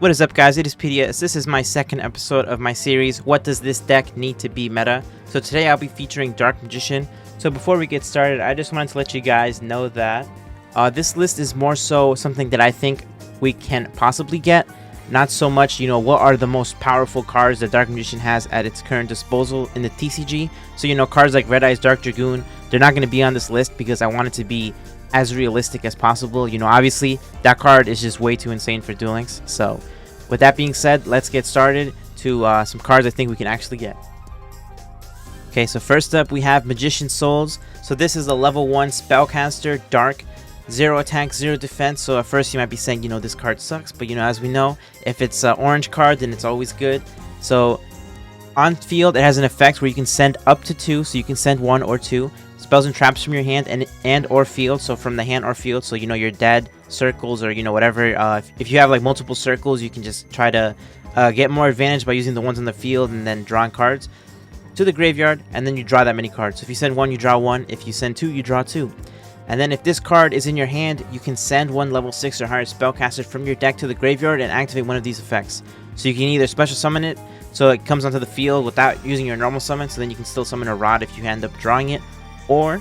What is up, guys? It is PDS. This is my second episode of my series, What Does This Deck Need to Be Meta? So today I'll be featuring Dark Magician. So before we get started, I just wanted to let you guys know that this list is more so something that I think we can possibly get. Not so much, what are the most powerful cards that Dark Magician has at its current disposal in the TCG. So, cards like Red Eyes Dark Dragoon, they're not going to be on this list because I want it to be as realistic as possible. Obviously, that card is just way too insane for Duel Links. So, with that being said, let's get started to some cards I think we can actually get. Okay, so first up we have Magician Souls. So this is a level 1 spellcaster, dark, 0 attack, 0 defense. So at first you might be saying, this card sucks, but as we know, if it's an orange card, then it's always good. So on field, it has an effect where you can send up to 2, so you can send 1 or 2 spells and traps from your hand and or field. So from the hand or field, so your dead circles or whatever. If you have like multiple circles, you can just try to get more advantage by using the ones on the field and then drawing cards to the graveyard, and then you draw that many cards. So if you send 1, you draw 1. If you send 2, you draw 2. And then if this card is in your hand, you can send 1 level 6 or higher spellcaster from your deck to the graveyard and activate one of these effects. So you can either special summon it, so it comes onto the field without using your normal summon, so then you can still summon a rod if you end up drawing it, or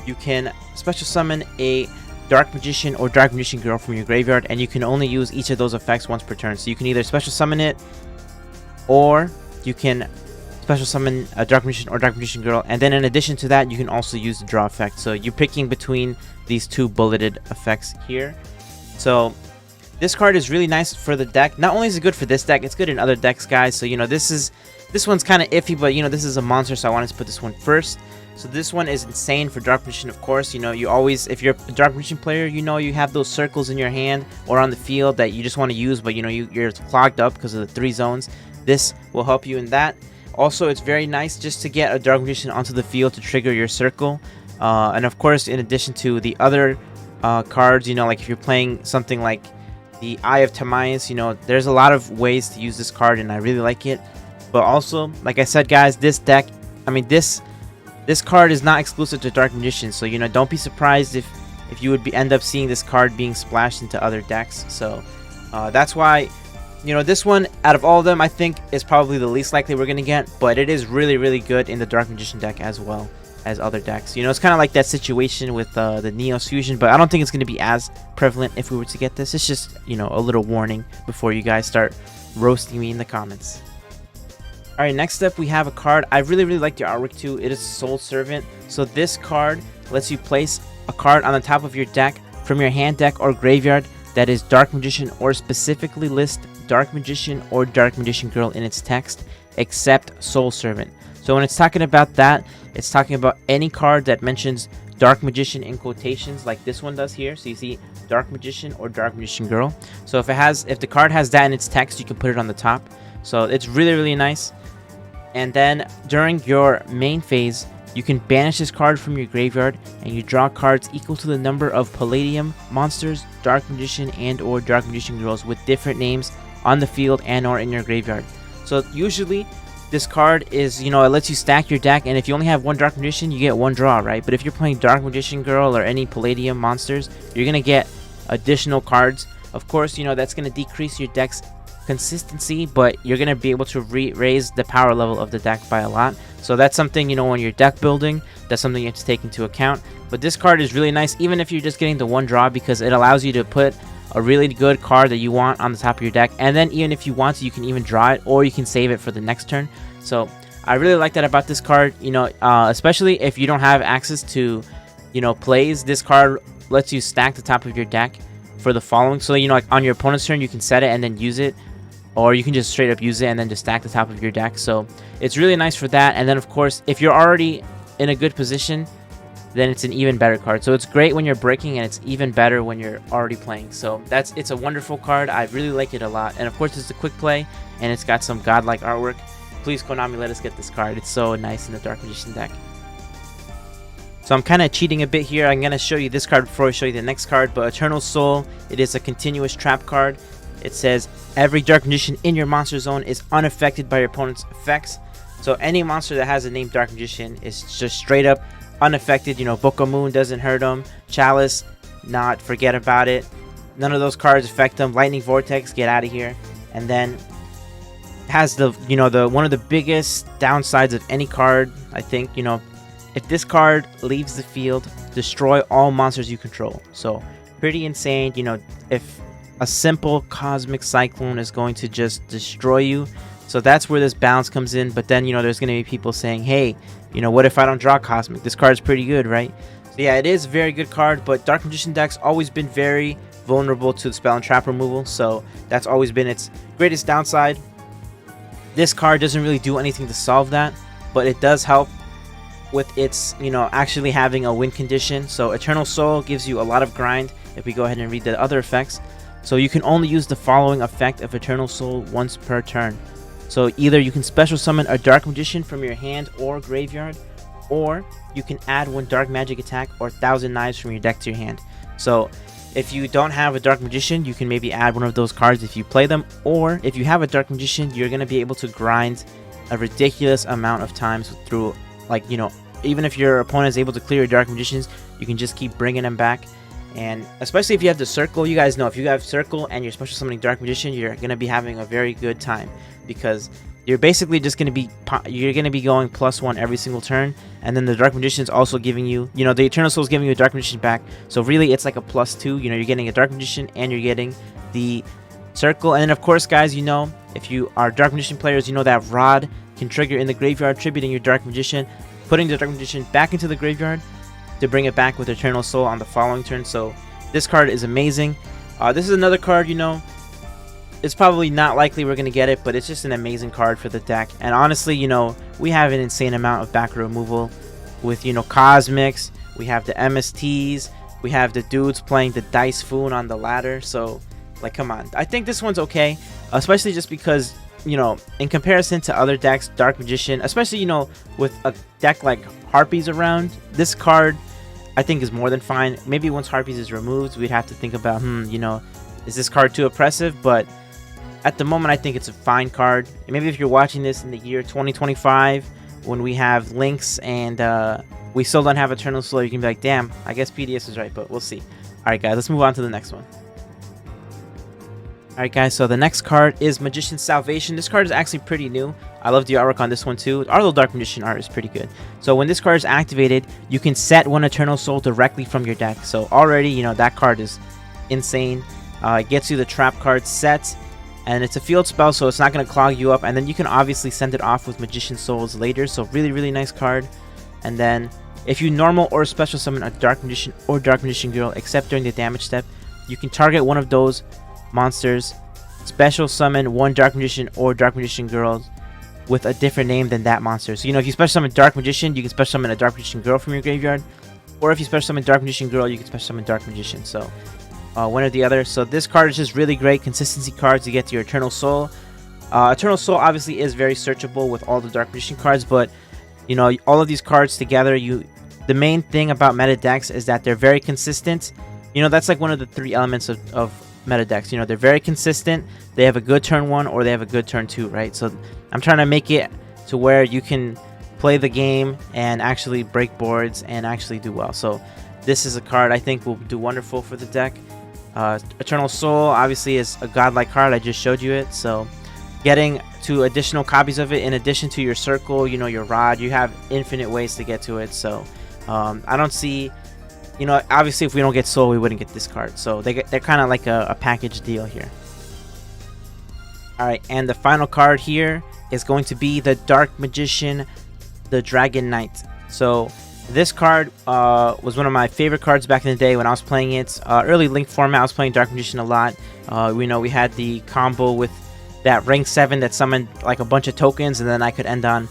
you can special summon a Dark Magician or Dark Magician Girl from your graveyard, and you can only use each of those effects once per turn. So you can either special summon it, or you can special summon a Dark Magician or Dark Magician Girl, and then in addition to that, you can also use the draw effect. So you're picking between these two bulleted effects here. So this card is really nice for the deck. Not only is it good for this deck, it's good in other decks, guys. So this one's kind of iffy, but this is a monster, so I wanted to put this one first. So this one is insane for Dark Magician, of course. You always, if you're a Dark Magician player, you have those circles in your hand or on the field that you just want to use, but you're clogged up because of the 3 zones. This will help you in that. Also, it's very nice just to get a Dark Magician onto the field to trigger your circle. And of course, in addition to the other cards, like if you're playing something like the Eye of Timaeus, there's a lot of ways to use this card, and I really like it. But also, like I said, guys, this deck, this card is not exclusive to Dark Magician, so don't be surprised if you would end up seeing this card being splashed into other decks. So that's why this one, out of all of them, I think is probably the least likely we're gonna get, but it is really, really good in the Dark Magician deck as well as other decks. It's kind of like that situation with the Neos Fusion, but I don't think it's gonna be as prevalent if we were to get this. It's just a little warning before you guys start roasting me in the comments. Alright, next up we have a card. I really, really like the artwork too. It is Soul Servant. So this card lets you place a card on the top of your deck from your hand, deck, or graveyard that is Dark Magician, or specifically list Dark Magician or Dark Magician Girl in its text, except Soul Servant. So when it's talking about that, it's talking about any card that mentions Dark Magician in quotations, like this one does here. So you see Dark Magician or Dark Magician Girl. So if the card has that in its text, you can put it on the top. So it's really, really nice. And then during your main phase, you can banish this card from your graveyard, and you draw cards equal to the number of Palladium monsters, Dark Magician and or Dark Magician Girls with different names on the field and or in your graveyard. So usually this card is, it lets you stack your deck, and if you only have 1 Dark Magician, you get 1 draw, right? But if you're playing Dark Magician Girl or any Palladium monsters, you're going to get additional cards. Of course, that's going to decrease your deck's consistency, but you're going to be able to raise the power level of the deck by a lot. So that's something, when you're deck building, that's something you have to take into account. But this card is really nice, even if you're just getting the 1 draw, because it allows you to put a really good card that you want on the top of your deck, and then even if you want to, you can even draw it, or you can save it for the next turn. So I really like that about this card, especially if you don't have access to plays. This card lets you stack the top of your deck for the following. So like on your opponent's turn, you can set it and then use it, or you can just straight up use it and then just stack the top of your deck. So it's really nice for that. And then of course, if you're already in a good position, then it's an even better card. So it's great when you're breaking, and it's even better when you're already playing. So it's a wonderful card. I really like it a lot. And of course, it's a quick play, and it's got some godlike artwork. Please, Konami, let us get this card. It's so nice in the Dark Magician deck. So I'm kind of cheating a bit here. I'm going to show you this card before I show you the next card. But Eternal Soul, it is a continuous trap card. It says every Dark Magician in your monster zone is unaffected by your opponent's effects. So any monster that has the name Dark Magician is just straight up unaffected. Book of Moon doesn't hurt them. Chalice, not, forget about it. none of those cards affect them. Lightning Vortex, get out of here. And then has the one of the biggest downsides of any card, I think. If this card leaves the field, destroy all monsters you control. So pretty insane. If a simple Cosmic Cyclone is going to just destroy you, so that's where this balance comes in. But then there's going to be people saying, hey, what if I don't draw Cosmic? This card's pretty good, right? So yeah, it is a very good card, but Dark Magician deck's always been very vulnerable to the spell and trap removal, so that's always been its greatest downside. This card doesn't really do anything to solve that, but it does help with its actually having a win condition. So Eternal Soul gives you a lot of grind. If we go ahead and read the other effects, so you can only use the following effect of Eternal Soul once per turn. So either you can special summon a Dark Magician from your hand or graveyard, or you can add one Dark Magic attack or 1,000 Knives from your deck to your hand. So if you don't have a Dark Magician, you can maybe add one of those cards if you play them, or if you have a Dark Magician, you're going to be able to grind a ridiculous amount of times through, even if your opponent is able to clear your Dark Magicians, you can just keep bringing them back. And especially if you have the Circle, you guys know if you have Circle and you're special summoning Dark Magician, you're going to be having a very good time, because you're basically just going to be going +1 every single turn, and then the Dark Magician is also giving you, the Eternal Soul is giving you a Dark Magician back, so really it's like a +2. You're getting a Dark Magician and you're getting the Circle. And then of course, guys, if you are Dark Magician players, that Rod can trigger in the graveyard, tributing your Dark Magician, putting the Dark Magician back into the graveyard to bring it back with Eternal Soul on the following turn. So this card is amazing. This is another card, it's probably not likely we're going to get it, but it's just an amazing card for the deck. And honestly, we have an insane amount of back removal with, Cosmics. We have the MSTs. We have the dudes playing the Dice Foon on the ladder. So, come on. I think this one's okay, especially just because, in comparison to other decks, Dark Magician, especially, with a deck like Harpies around, this card, I think, is more than fine. Maybe once Harpies is removed, we'd have to think about, is this card too oppressive? But at the moment, I think it's a fine card. And maybe if you're watching this in the year 2025, when we have Links and we still don't have Eternal Soul, you can be like, damn, I guess PDS is right, but we'll see. Alright guys, let's move on to the next one. Alright guys, so the next card is Magician's Salvation. This card is actually pretty new. I love the artwork on this one too. Our little Dark Magician art is pretty good. So when this card is activated, you can set one Eternal Soul directly from your deck. So already, that card is insane. It gets you the trap card set. And it's a field spell, so it's not going to clog you up. And then you can obviously send it off with Magician Souls later. So really, really nice card. And then if you normal or special summon a Dark Magician or Dark Magician Girl, except during the damage step, you can target one of those monsters, special summon one Dark Magician or Dark Magician Girl with a different name than that monster. So, if you special summon Dark Magician, you can special summon a Dark Magician Girl from your graveyard. Or if you special summon Dark Magician Girl, you can special summon Dark Magician. So one or the other. So this card is just really great consistency cards to get to your Eternal Soul. Eternal Soul obviously is very searchable with all the Dark Magician cards, but all of these cards together, the main thing about meta decks is that they're very consistent. That's like one of the 3 elements of meta decks. They're very consistent. They have a good turn 1 or they have a good turn 2, right? So I'm trying to make it to where you can play the game and actually break boards and actually do well. So this is a card I think will do wonderful for the deck. Eternal Soul obviously is a godlike card. I just showed you it. So getting to additional copies of it in addition to your Circle, your Rod, you have infinite ways to get to it. So I don't see, obviously if we don't get Soul, we wouldn't get this card. So they're kind of like a package deal here. Alright, and the final card here is going to be the Dark Magician, the Dragon Knight. So this card was one of my favorite cards back in the day when I was playing it. Early Link format, I was playing Dark Magician a lot. We had the combo with that rank 7 that summoned like a bunch of tokens, and then I could end on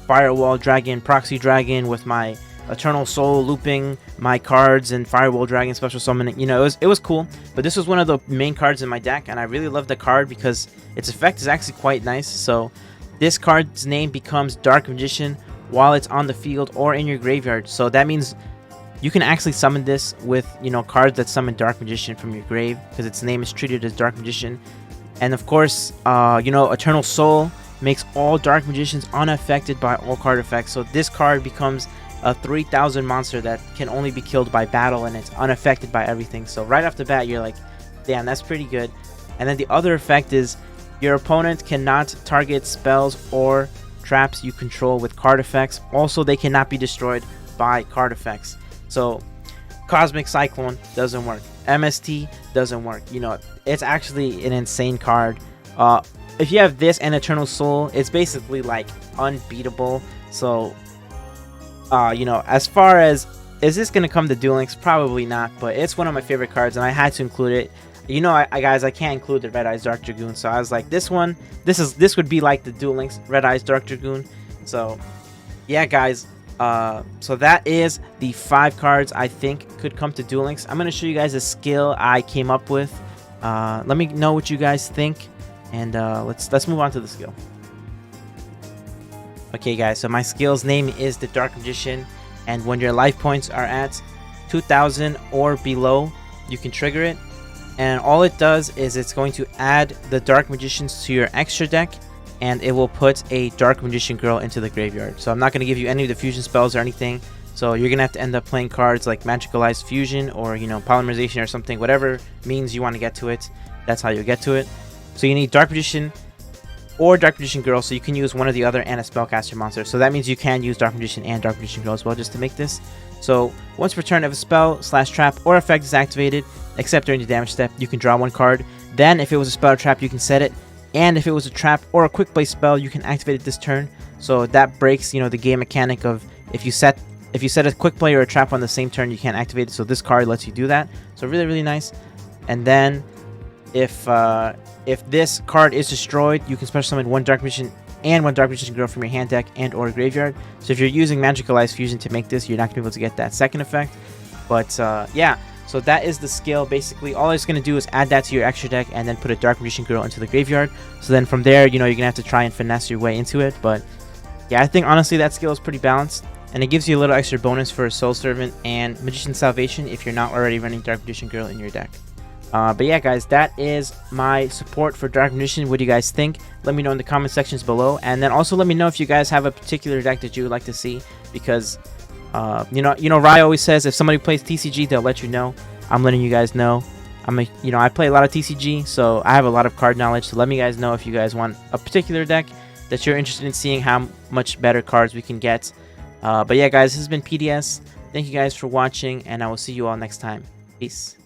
Firewall Dragon, Proxy Dragon with my Eternal Soul looping my cards and Firewall Dragon special summoning. It was cool, but this was one of the main cards in my deck, and I really love the card because its effect is actually quite nice. So this card's name becomes Dark Magician while it's on the field or in your graveyard. So that means you can actually summon this with cards that summon Dark Magician from your grave, because its name is treated as Dark Magician. And of course, Eternal Soul makes all Dark Magicians unaffected by all card effects. So this card becomes a 3000 monster that can only be killed by battle, and it's unaffected by everything. So right off the bat, you're like, Damn, that's pretty good. And then the other effect is your opponent cannot target spells or traps you control with card effects. Also, they cannot be destroyed by card effects. So Cosmic Cyclone doesn't work. MST doesn't work. You know, it's actually an insane card. If you have this and Eternal Soul, it's basically like unbeatable. So, you know, as far as is this gonna come to Duel Links? Probably not, but it's one of my favorite cards, and I had to include it. You know, guys, I can't include the Red Eyes Dark Dragoon, so I was like, this would be like the Duel Links Red Eyes Dark Dragoon. So, yeah, guys. So that is the 5 cards I think could come to Duel Links. I'm gonna show you guys a skill I came up with. Let me know what you guys think, and let's move on to the skill. Okay, guys. So my skill's name is the Dark Magician, and when your life points are at 2,000 or below, you can trigger it. And all it does is it's going to add the Dark Magicians to your extra deck, and it will put a Dark Magician Girl into the graveyard. So I'm not going to give you any of the fusion spells or anything. So you're going to have to end up playing cards like Magicalized Fusion or, you know, Polymerization or something. Whatever means you want to get to it, that's how you get to it. So you need Dark Magician or Dark Magician Girl, so you can use one or the other and a Spellcaster monster. So that means you can use Dark Magician and Dark Magician Girl as well just to make this. So once per turn, if a spell / trap or effect is activated, except during the damage step, you can draw 1 card. Then if it was a spell or trap, you can set it. And if it was a trap or a quick play spell, you can activate it this turn. So that breaks, you know, the game mechanic of if you set a quick play or a trap on the same turn, you can't activate it. So this card lets you do that. So really, really nice. And then if this card is destroyed, you can special summon 1 Dark Magician and 1 Dark Magician Girl from your hand deck and or graveyard. So if you're using Magicalized Fusion to make this, you're not going to be able to get that second effect. But yeah, so that is the skill. Basically, all it's going to do is add that to your extra deck and then put a Dark Magician Girl into the graveyard. So then from there, you know, you're going to have to try and finesse your way into it. But yeah, I think honestly that skill is pretty balanced. And it gives you a little extra bonus for Soul Servant and Magician's Salvation if you're not already running Dark Magician Girl in your deck. But yeah, guys, that is my support for Dark Magician. What do you guys think? Let me know in the comment sections below. And then also let me know if you guys have a particular deck that you would like to see. Because, you know, Rai always says if somebody plays TCG, they'll let you know. I'm letting you guys know. I play a lot of TCG, so I have a lot of card knowledge. So let me guys know if you guys want a particular deck that you're interested in seeing how much better cards we can get. But yeah, guys, this has been PDS. Thank you guys for watching, and I will see you all next time. Peace.